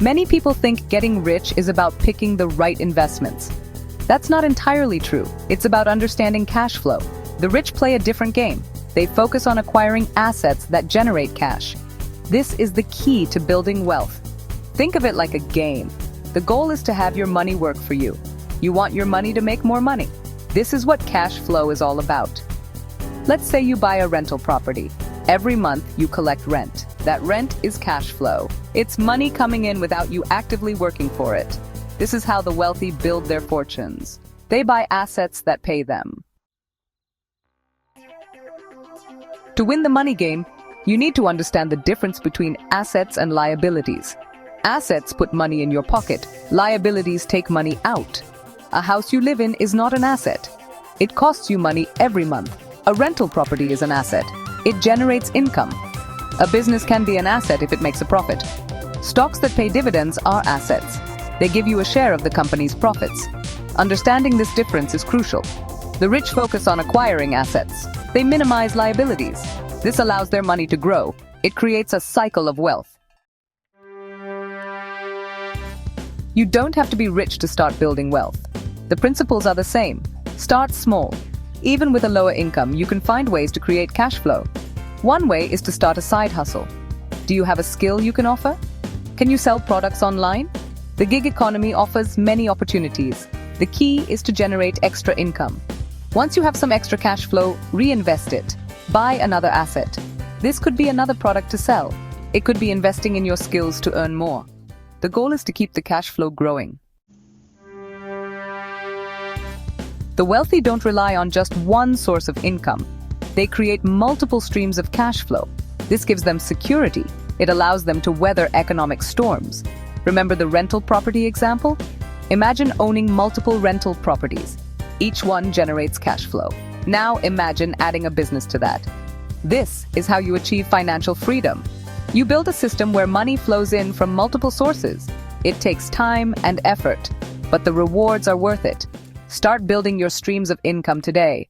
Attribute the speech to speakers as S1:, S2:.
S1: Many people think getting rich is about picking the right investments. That's not entirely true. It's about understanding cash flow. The rich play a different game. They focus on acquiring assets that generate cash. This is the key to building wealth. Think of it like a game. The goal is to have your money work for you. You want your money to make more money. This is what cash flow is all about. Let's say you buy a rental property. Every month you collect rent. That rent is cash flow. It's money coming in without you actively working for it. This is how the wealthy build their fortunes. They buy assets that pay them. To win the money game, you need to understand the difference between assets and liabilities. Assets put money in your pocket. Liabilities take money out. A house you live in is not an asset. It costs you money every month. A rental property is an asset. It generates income. A business can be an asset if it makes a profit. Stocks that pay dividends are assets. They give you a share of the company's profits. Understanding this difference is crucial. The rich focus on acquiring assets. They minimize liabilities. This allows their money to grow. It creates a cycle of wealth. You don't have to be rich to start building wealth. The principles are the same. Start small. Even with a lower income, you can find ways to create cash flow. One way is to start a side hustle. Do you have a skill you can offer? Can you sell products online? The gig economy offers many opportunities. The key is to generate extra income. Once you have some extra cash flow, reinvest it. Buy another asset. This could be another product to sell. It could be investing in your skills to earn more. The goal is to keep the cash flow growing. The wealthy don't rely on just one source of income. They create multiple streams of cash flow. This gives them security. It allows them to weather economic storms. Remember the rental property example? Imagine owning multiple rental properties. Each one generates cash flow. Now imagine adding a business to that. This is how you achieve financial freedom. You build a system where money flows in from multiple sources. It takes time and effort, but the rewards are worth it. Start building your streams of income today.